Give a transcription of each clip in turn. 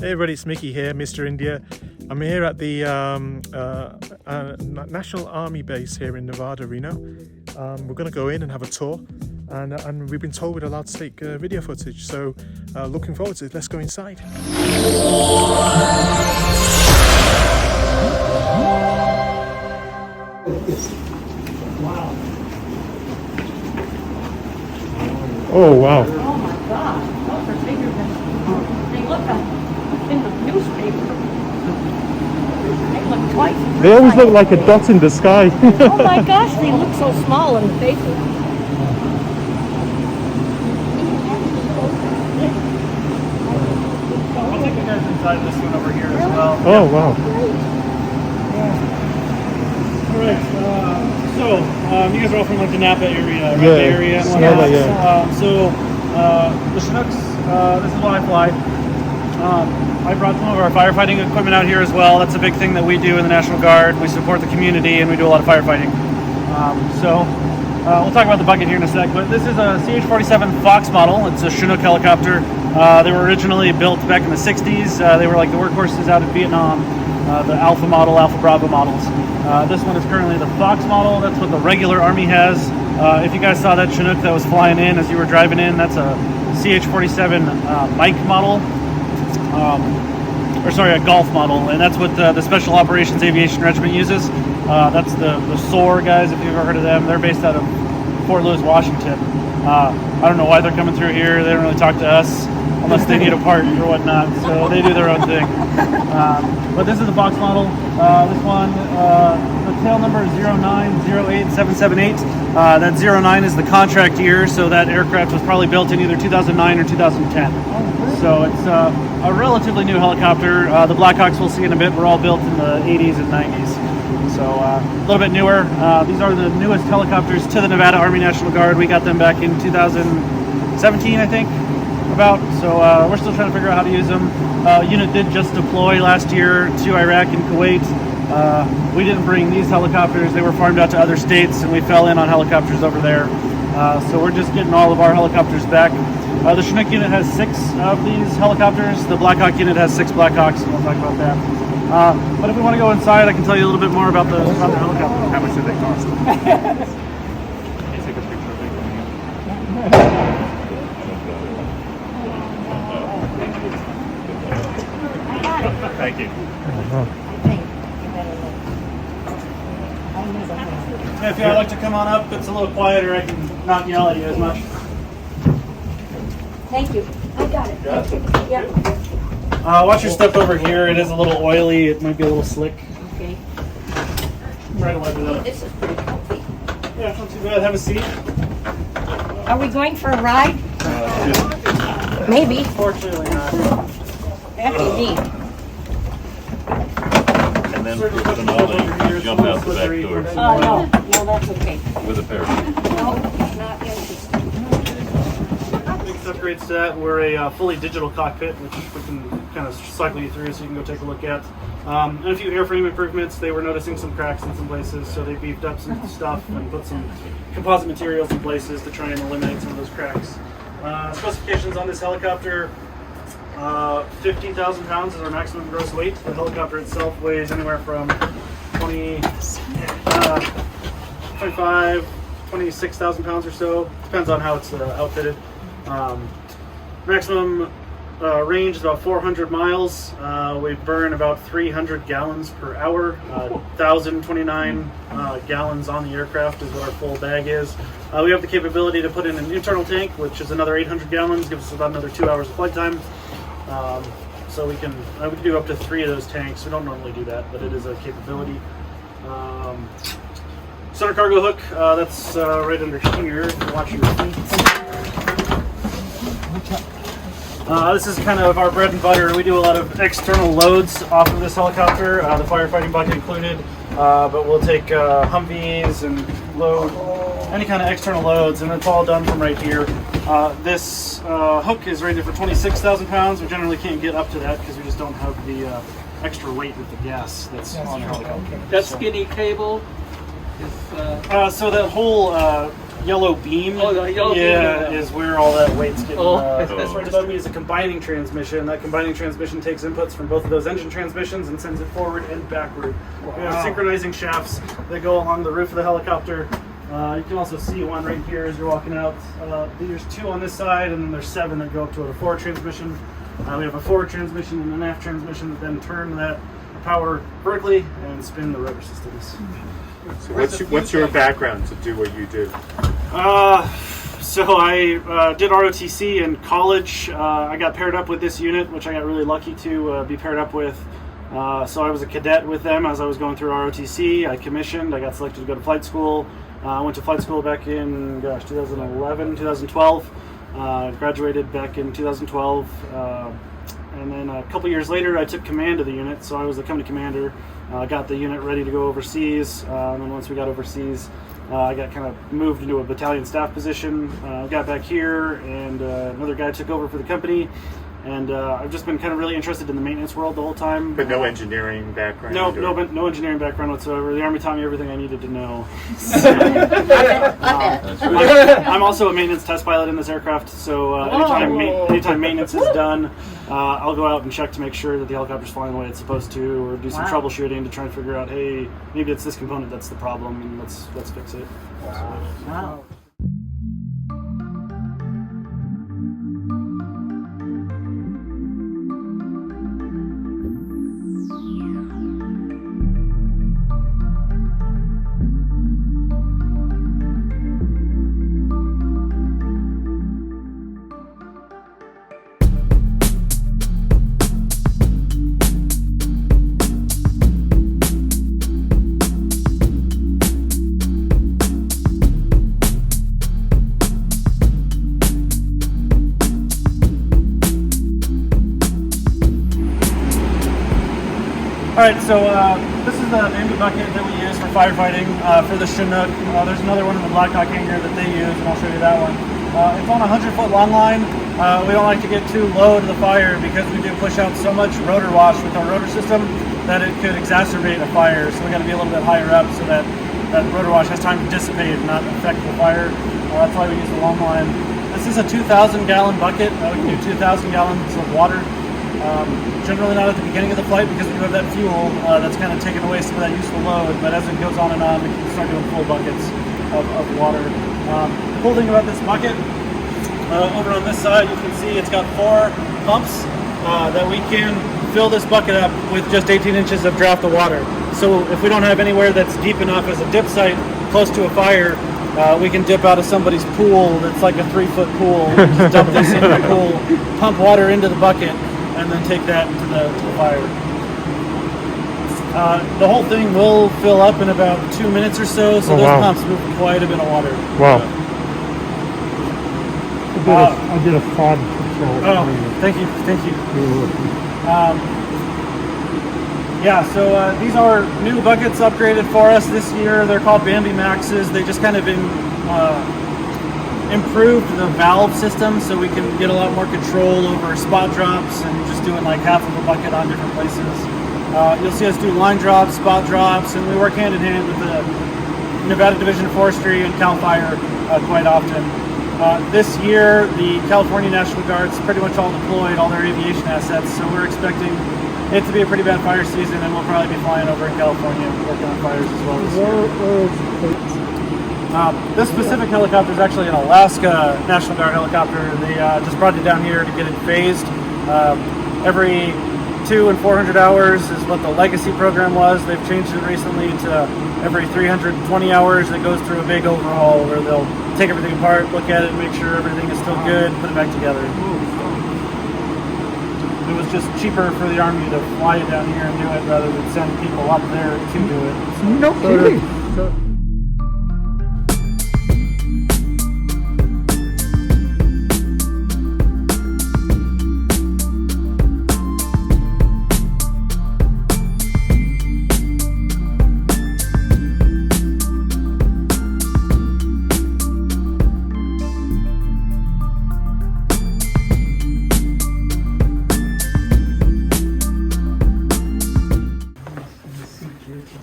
Hey everybody, it's Mickey here, Mr. India. I'm here at the National Army base here in Nevada, Reno. We're going to go in and have a tour, and we've been told we're allowed to take video footage, so looking forward to it. Let's go inside. Wow. Oh wow. Oh my gosh, those are bigger than they look in the newspaper. They look twice. They always look like a dot in the sky. Oh my gosh, they look so small in the faces. Looks like the guys inside this one over here as well. Oh wow. Alright, so you guys are all from like the Napa area, right? Yeah, The area. Sonoma, yeah. The Chinooks, this is what I fly. I brought some of our firefighting equipment out here as well. That's a big thing that we do in the National Guard. We support the community and we do a lot of firefighting. We'll talk about the bucket here in a sec, but this is a CH-47 Fox model. It's a Chinook helicopter. They were originally built back in the 60s. They were like the workhorses out in Vietnam, the Alpha model, Alpha Bravo models. This one is currently the Fox model. That's what the regular Army has. If you guys saw that Chinook that was flying in as you were driving in, that's a CH-47 Mike model. A Golf model, and that's what the Special Operations Aviation Regiment uses. That's the SOAR guys, if you've ever heard of them. They're based out of Fort Lewis, Washington. I don't know why they're coming through here. They don't really talk to us unless they need a part or whatnot, so they do their own thing. But this is the Fox model. This one, the tail number is 0908778. That 09 is the contract year, so that aircraft was probably built in either 2009 or 2010. So it's a relatively new helicopter. The Black Hawks we'll see in a bit were all built in the 80s and 90s. So a little bit newer. These are the newest helicopters to the Nevada Army National Guard. We got them back in 2017, I think, about. So we're still trying to figure out how to use them. Unit did just deploy last year to Iraq and Kuwait. We didn't bring these helicopters. They were farmed out to other states, and we fell in on helicopters over there. So we're just getting all of our helicopters back. The Chinook unit has 6 of these helicopters. The Black Hawk unit has 6 Black Hawks, and we'll talk about that. But if we want to go inside, I can tell you a little bit more about the helicopter. How much do they cost? Can you take a picture of it? Thank you. Yeah, if y'all like to come on up, it's a little quieter. I can not yell at you as much. Thank you. I got it. Got it? Yeah. Watch your stuff over here. It is a little oily. It might be a little slick. Okay. Try to wipe it up. This is pretty comfy. Yeah, not too bad. Have a seat. Are we going for a ride? Maybe. Fortunately not. FTD. And then for finale, jump out the back door No, that's okay. with a parachute. No, not interested. Big upgrades to that. We're a fully digital cockpit, which we can kind of cycle you through so you can go take a look at. And a few airframe improvements. They were noticing some cracks in some places, so they beefed up some stuff and put some composite materials in places to try and eliminate some of those cracks. Specifications on this helicopter: 15,000 pounds is our maximum gross weight. The helicopter itself weighs anywhere from 26,000 pounds or so. Depends on how it's outfitted. Maximum range is about 400 miles. We burn about 300 gallons per hour. 1,029 gallons on the aircraft is what our full bag is. We have the capability to put in an internal tank, which is another 800 gallons, gives us about another 2 hours of flight time. So we can do up to 3 of those tanks. We don't normally do that, but it is a capability. Center cargo hook, that's right under here. If you watch your feet. This is kind of our bread and butter. We do a lot of external loads off of this helicopter, the firefighting bucket included. But we'll take Humvees and load any kind of external loads, and it's all done from right here. This hook is rated for 26,000 pounds. We generally can't get up to that because we just don't have the extra weight with the gas that's on the helicopter. That skinny cable is... So that whole yellow beam, Oh, the yellow beam, yeah, is where all that weight's getting. Oh. This right above me is a combining transmission. That combining transmission takes inputs from both of those engine transmissions and sends it forward and backward. We have synchronizing shafts that go along the roof of the helicopter. You can also see one right here as you're walking out. There's 2 on this side, and then there's 7 that go up to a forward transmission. We have a forward transmission and an aft transmission that then turn that power vertically and spin the rotor systems. So what's your background to do what you do? So I did ROTC in college. I got paired up with this unit, which I got really lucky to be paired up with. So I was a cadet with them as I was going through ROTC. I commissioned. I got selected to go to flight school. I went to flight school back in 2012. Graduated back in 2012. And then a couple years later, I took command of the unit. So I was the company commander. Got the unit ready to go overseas. And then once we got overseas, I got kind of moved into a battalion staff position. Got back here, and another guy took over for the company. And I've just been kind of really interested in the maintenance world the whole time. But no engineering background? No engineering background whatsoever. The Army taught me everything I needed to know. I'm also a maintenance test pilot in this aircraft, so anytime maintenance is done, I'll go out and check to make sure that the helicopter's flying the way it's supposed to, or do some troubleshooting to try and figure out, hey, maybe it's this component that's the problem, and let's fix it. Wow. Alright, so this is the Bambi bucket that we use for firefighting for the Chinook. There's another one in the Black Hawk hangar that they use, and I'll show you that one. It's on a 100-foot long line. We don't like to get too low to the fire because we do push out so much rotor wash with our rotor system that it could exacerbate a fire. So we got to be a little bit higher up so that rotor wash has time to dissipate and not affect the fire. That's why we use the long line. This is a 2,000-gallon bucket. We can do 2,000 gallons of water. Generally not at the beginning of the flight because we do have that fuel that's kind of taken away some of that useful load, but as it goes on, we can start doing full buckets of water. The cool thing about this bucket, over on this side, you can see it's got 4 pumps that we can fill this bucket up with just 18 inches of draft of water. So if we don't have anywhere that's deep enough as a dip site close to a fire, we can dip out of somebody's pool that's like a 3-foot pool, just dump this into the pool, pump water into the bucket, and then take that to the fire. The whole thing will fill up in about 2 minutes or so, so those pumps move quite a bit of water. Wow. I did a fog control. Oh, thank you. Yeah, so these are new buckets upgraded for us this year. They're called Bambi Maxes. They just kind of improved the valve system so we can get a lot more control over spot drops and just doing like half of a bucket on different places. You'll see us do line drops, spot drops, and we work hand in hand with the Nevada Division of Forestry and CAL FIRE quite often. This year, the California National Guard's pretty much all deployed, all their aviation assets, so we're expecting it to be a pretty bad fire season, and we'll probably be flying over in California working on fires as well this year. This specific helicopter is actually an Alaska National Guard helicopter. They just brought it down here to get it phased. Every 200 and 400 hours is what the legacy program was. They've changed it recently to every 320 hours. It goes through a big overhaul where they'll take everything apart, look at it, make sure everything is still good, put it back together. It was just cheaper for the Army to fly it down here and do it rather than send people up there to do it. No kidding.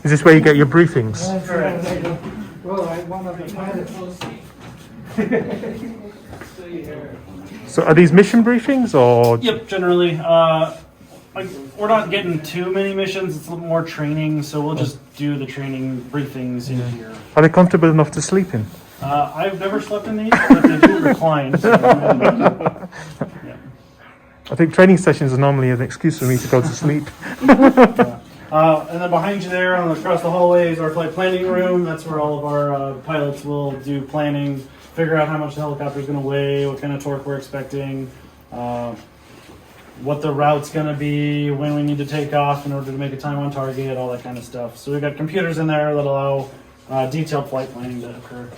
Is this where you get your briefings? Well, one of the pilots So are these mission briefings or? Yep, generally. Like, we're not getting too many missions. It's a little more training, so we'll just do the training briefings in here. Are they comfortable enough to sleep in? I've never slept in these, but they do recline. So, yeah. I think training sessions are normally an excuse for me to go to sleep. Yeah. And then behind you there, across the hallway, is our flight planning room. That's where all of our pilots will do planning, figure out how much the helicopter is going to weigh, what kind of torque we're expecting, what the route's going to be, when we need to take off in order to make a time on target, all that kind of stuff. So we've got computers in there that allow detailed flight planning to occur.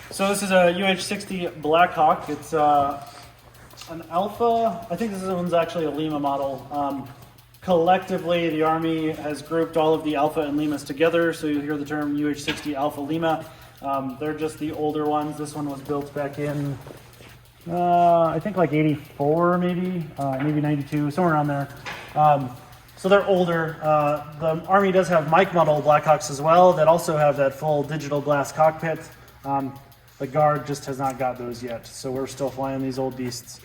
So this is a UH-60 Black Hawk. It's an Alpha. I think this one's actually a Lima model. Collectively, the Army has grouped all of the Alpha and Limas together, so you'll hear the term UH-60 Alpha Lima. They're just the older ones. This one was built back in, I think like 84 maybe 92, somewhere around there. So they're older. The Army does have Mike model Black Hawks as well that also have that full digital glass cockpit. The Guard just has not got those yet, so we're still flying these old beasts.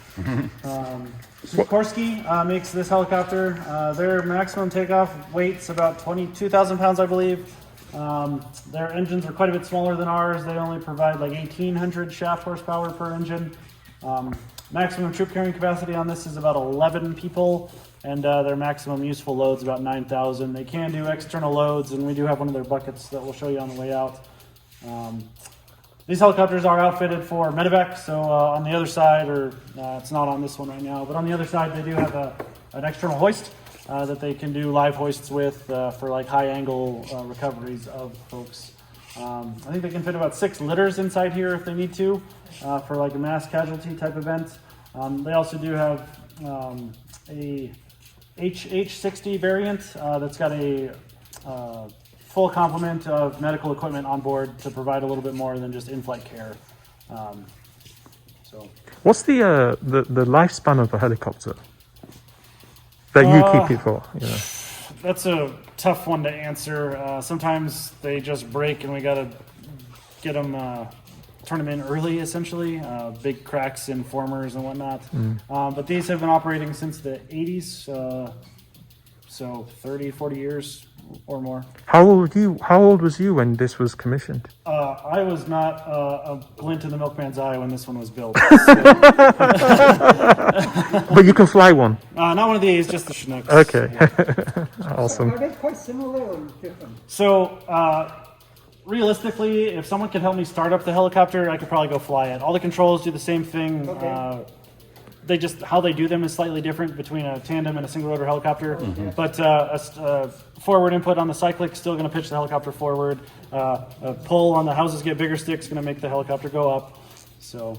Sikorsky makes this helicopter. Their maximum takeoff weight's about 22,000 pounds, I believe. Their engines are quite a bit smaller than ours. They only provide like 1,800 shaft horsepower per engine. Maximum troop carrying capacity on this is about 11 people, and their maximum useful load is about 9,000. They can do external loads, and we do have one of their buckets that we'll show you on the way out. These helicopters are outfitted for medevac, so on the other side, or it's not on this one right now, but on the other side they do have an external hoist that they can do live hoists with for like high angle recoveries of folks. I think they can fit about 6 litters inside here if they need to for like a mass casualty type event. They also do have a HH60 variant that's got a full complement of medical equipment on board to provide a little bit more than just in-flight care. What's the lifespan of a helicopter that you keep it for? Yeah. That's a tough one to answer. Sometimes they just break and we gotta get them, turn them in early, essentially. Big cracks in formers and whatnot. But these have been operating since the 80s, so 30, 40 years or more. How old was you when this was commissioned? I was not a glint in the milkman's eye when this one was built. But you can fly one? Not one of these, just the Chinooks. Okay. Yeah. Awesome. Are they quite similar or different? So, realistically, if someone could help me start up the helicopter, I could probably go fly it. All the controls do the same thing. Okay. They just, how they do them is slightly different between a tandem and a single rotor helicopter. But forward input on the cyclic is still going to pitch the helicopter forward. A pull on the houses get bigger sticks going to make the helicopter go up. So.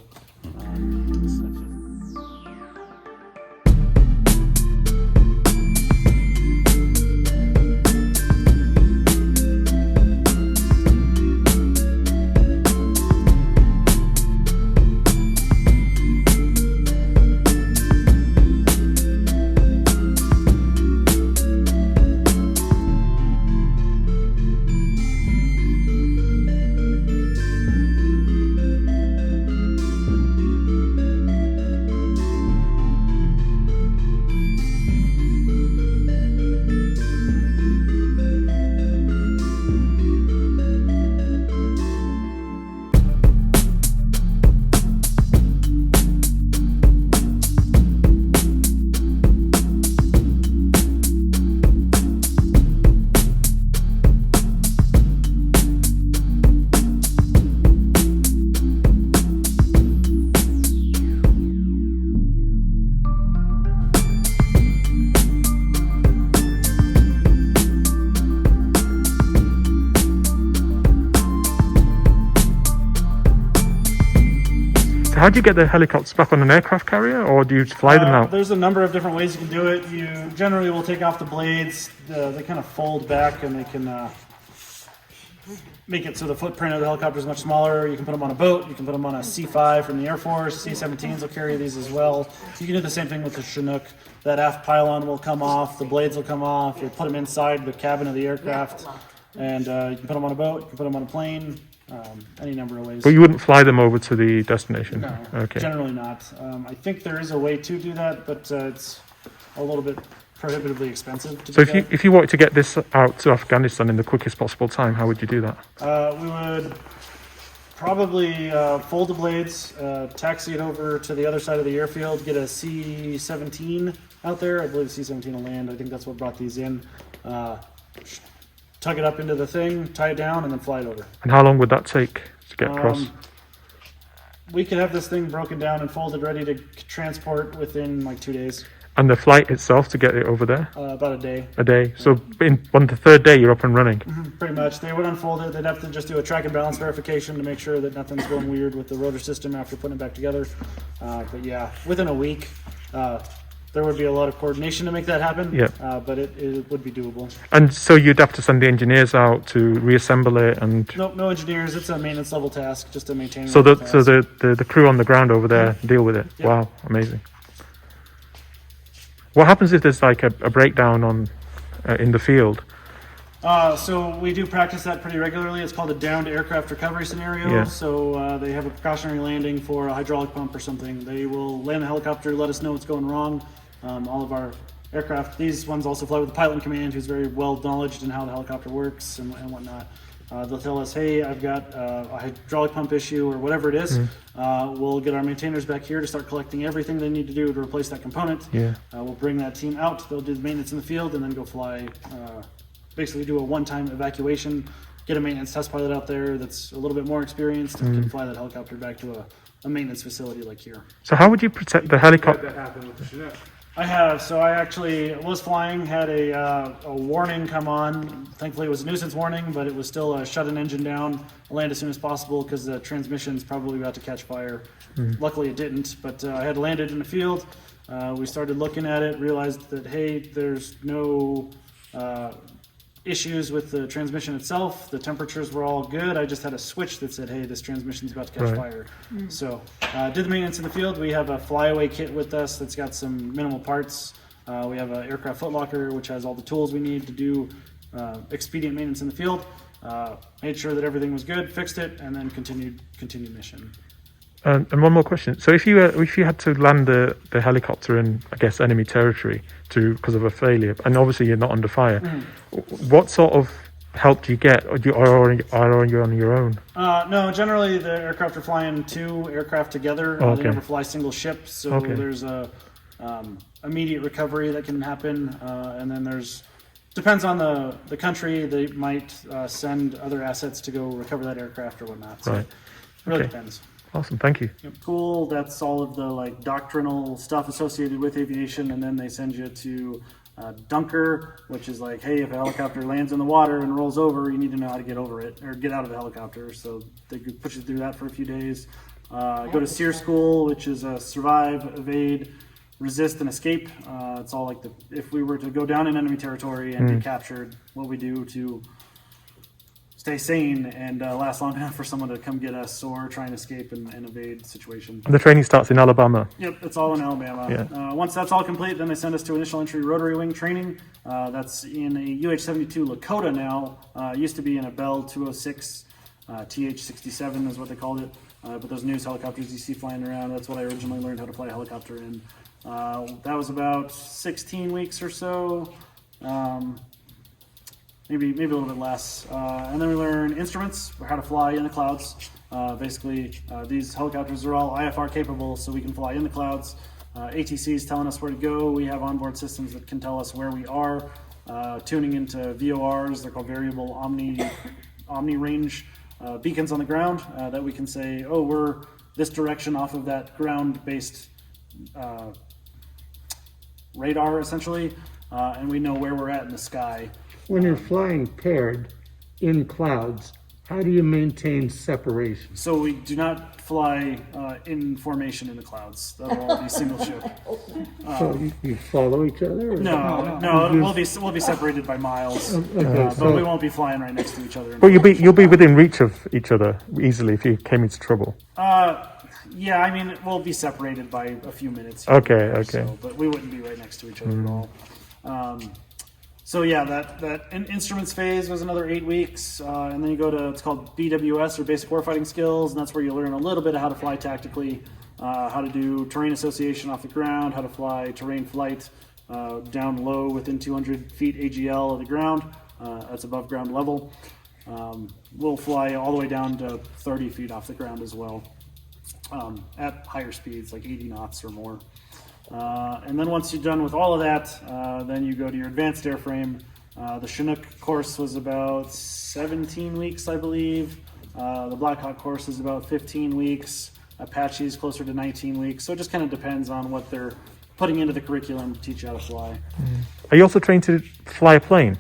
how do you get the helicopters back on an aircraft carrier, or do you fly them out? There's a number of different ways you can do it. You generally will take off the blades. They kind of fold back, and they can make it so the footprint of the helicopter is much smaller. You can put them on a boat. You can put them on a C-5 from the Air Force. C-17s will carry these as well. You can do the same thing with the Chinook. That aft pylon will come off. The blades will come off. You put them inside the cabin of the aircraft, and you can put them on a boat. You can put them on a plane. Any number of ways. But you wouldn't fly them over to the destination? No, okay. Generally not. I think there is a way to do that, but it's a little bit prohibitively expensive to do So that. if you wanted to get this out to Afghanistan in the quickest possible time, how would you do that? We would probably fold the blades, taxi it over to the other side of the airfield, get a C-17 out there. I believe C-17 will land. I think that's what brought these in. Tug it up into the thing, tie it down, and then fly it over. And how long would that take to get across? We could have this thing broken down and folded, ready to transport within like 2 days. And the flight itself to get it over there? About a day. A day. So on the third day, you're up and running? Pretty much. They would unfold it. They'd have to just do a track and balance verification to make sure that nothing's going weird with the rotor system after putting it back together. But yeah, within a week, there would be a lot of coordination to make that happen. Yeah. But it would be doable. And so you'd have to send the engineers out to reassemble it and... Nope, no engineers. It's a maintenance level task, just a maintain. So the crew on the ground over there deal with it? Yep. Wow, amazing. What happens if there's like a breakdown on in the field? So we do practice that pretty regularly. It's called a downed aircraft recovery scenario. Yeah. So they have a precautionary landing for a hydraulic pump or something. They will land the helicopter, let us know what's going wrong. All of our aircraft, these ones also fly with a pilot in command who's very well knowledgeable in how the helicopter works and whatnot. They'll tell us, hey, I've got a hydraulic pump issue or whatever it is. We'll get our maintainers back here to start collecting everything they need to do to replace that component. Yeah. We'll bring that team out. They'll do the maintenance in the field and then go fly, basically do a one-time evacuation, get a maintenance test pilot out there that's a little bit more experienced and can fly that helicopter back to a maintenance facility like here. So how would you protect the helicopter? That happened with the Chinook. I have. So I actually was flying, had a warning come on. Thankfully, it was a nuisance warning, but it was still a shut an engine down, land as soon as possible because the transmission's probably about to catch fire. Luckily, it didn't, but I had landed in the field. We started looking at it, realized that, hey, there's no issues with the transmission itself. The temperatures were all good. I just had a switch that said, hey, this transmission's about to catch fire. So did the maintenance in the field. We have a flyaway kit with us that's got some minimal parts. We have an aircraft footlocker, which has all the tools we need to do expedient maintenance in the field. Made sure that everything was good, fixed it, and then continued mission. And one more question. So if you had to land the helicopter in, I guess, enemy territory because of a failure, and obviously you're not under fire, what sort of help do you get, or are you on your own? No, generally the aircraft are flying two aircraft together. Okay. They never fly single ships, so there's a immediate recovery that can happen, and then depends on the country. They might send other assets to go recover that aircraft or whatnot. So it really depends. Awesome, thank you. Cool. That's all of the like doctrinal stuff associated with aviation, and then they send you to Dunker, which is like, hey, if a helicopter lands in the water and rolls over, you need to know how to get over it or get out of the helicopter. So they could put you through that for a few days. Go to SEER school, which is survive, evade, resist, and escape. It's all like if we were to go down in enemy territory and get captured, what we do to stay sane and last long enough for someone to come get us or try and escape and evade the situation. And the training starts in Alabama? Yep, it's all in Alabama. Yeah. Once that's all complete, then they send us to initial entry rotary wing training. That's in a UH-72 Lakota now. Used to be in a Bell 206, TH-67 is what they called it. But those news helicopters you see flying around, that's what I originally learned how to fly a helicopter in. That was about 16 weeks or so. Maybe a little bit less. And then we learn instruments, or how to fly in the clouds. Basically, these helicopters are all IFR capable, so we can fly in the clouds. ATCs telling us where to go. We have onboard systems that can tell us where we are. Tuning into VORs, they're called variable omni range beacons on the ground that we can say, oh, we're this direction off of that ground-based radar, essentially, and we know where we're at in the sky. When you're flying paired in clouds, How do you maintain separation? So we do not fly in formation in the clouds. That'll all be single ship. So you follow each other? Or No, we'll be separated by miles, but we won't be flying right next to each other. But you'll be within reach of each other easily if you came into trouble. Yeah, I mean, we'll be separated by a few minutes. Okay. So, but we wouldn't be right next to each other at all. So yeah, that instruments phase was another 8 weeks, and then you go to, it's called BWS, or Basic Warfighting Skills, and that's where you learn a little bit of how to fly tactically, how to do terrain association off the ground, how to fly terrain flight down low within 200 feet AGL of the ground. That's above ground level. We'll fly all the way down to 30 feet off the ground as well, at higher speeds, like 80 knots or more. And then once you're done with all of that, then you go to your advanced airframe. The Chinook course was about 17 weeks, I believe. The Black Hawk course is about 15 weeks. Apache is closer to 19 weeks. So it just kind of depends on what they're putting into the curriculum to teach you how to fly. Are you also trained to fly a plane?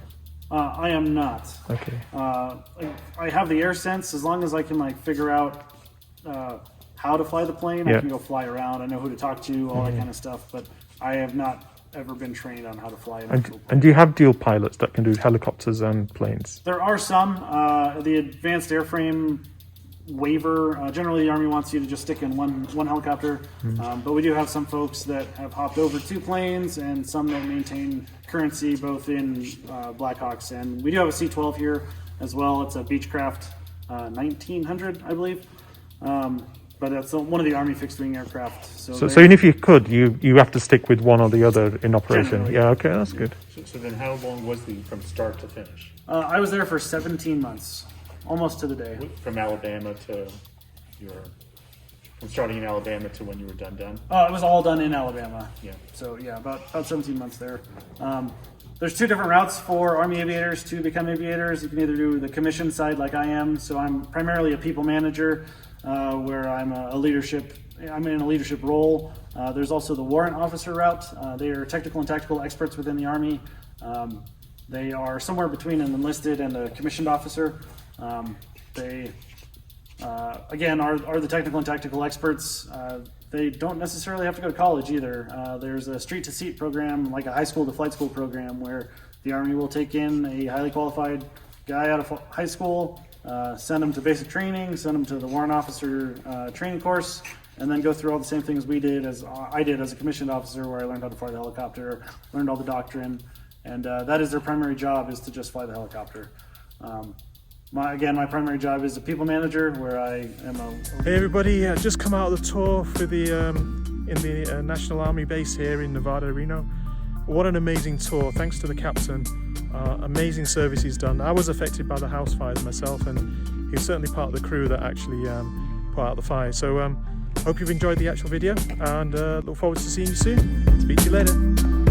I am not. Okay. I have the air sense. As long as I can figure out how to fly the plane, I can go fly around. I know who to talk to, all that kind of stuff. But I have not ever been trained on how to fly an actual plane. And do you have dual pilots that can do helicopters and planes? There are some. The advanced airframe waiver, generally the Army wants you to just stick in one helicopter. But we do have some folks that have hopped over 2 planes, and some that maintain currency both in Black Hawks. And we do have a C-12 here as well. It's a Beechcraft 1900, I believe. But that's one of the Army fixed-wing aircraft. So even if you could, you have to stick with one or the other in operation. Generally. Yeah, okay, that's good. So then how long was from start to finish? I was there for 17 months, almost to the day. From Alabama to from starting in Alabama to when you were done? It was all done in Alabama. Yeah. So yeah, about 17 months there. There's 2 different routes for Army aviators to become aviators. You can either do the commission side like I am. So I'm primarily a people manager, where I'm in a leadership role. There's also the warrant officer route. They are technical and tactical experts within the Army. They are somewhere between an enlisted and a commissioned officer. They again are the technical and tactical experts. They don't necessarily have to go to college either. There's a street to seat program, like a high school to flight school program, where the Army will take in a highly qualified guy out of high school, send them to basic training, send them to the warrant officer training course, and then go through all the same things I did as a commissioned officer, where I learned how to fly the helicopter, learned all the doctrine, and that is their primary job, is to just fly the helicopter. My primary job is a people manager, where I am Hey everybody, just come out of the tour for in the National Army base here in Nevada, Reno. What an amazing tour, thanks to the captain. Amazing service he's done. I was affected by the house fires myself, and he was certainly part of the crew that actually put out the fire. So hope you've enjoyed the actual video, and look forward to seeing you soon. Speak to you later.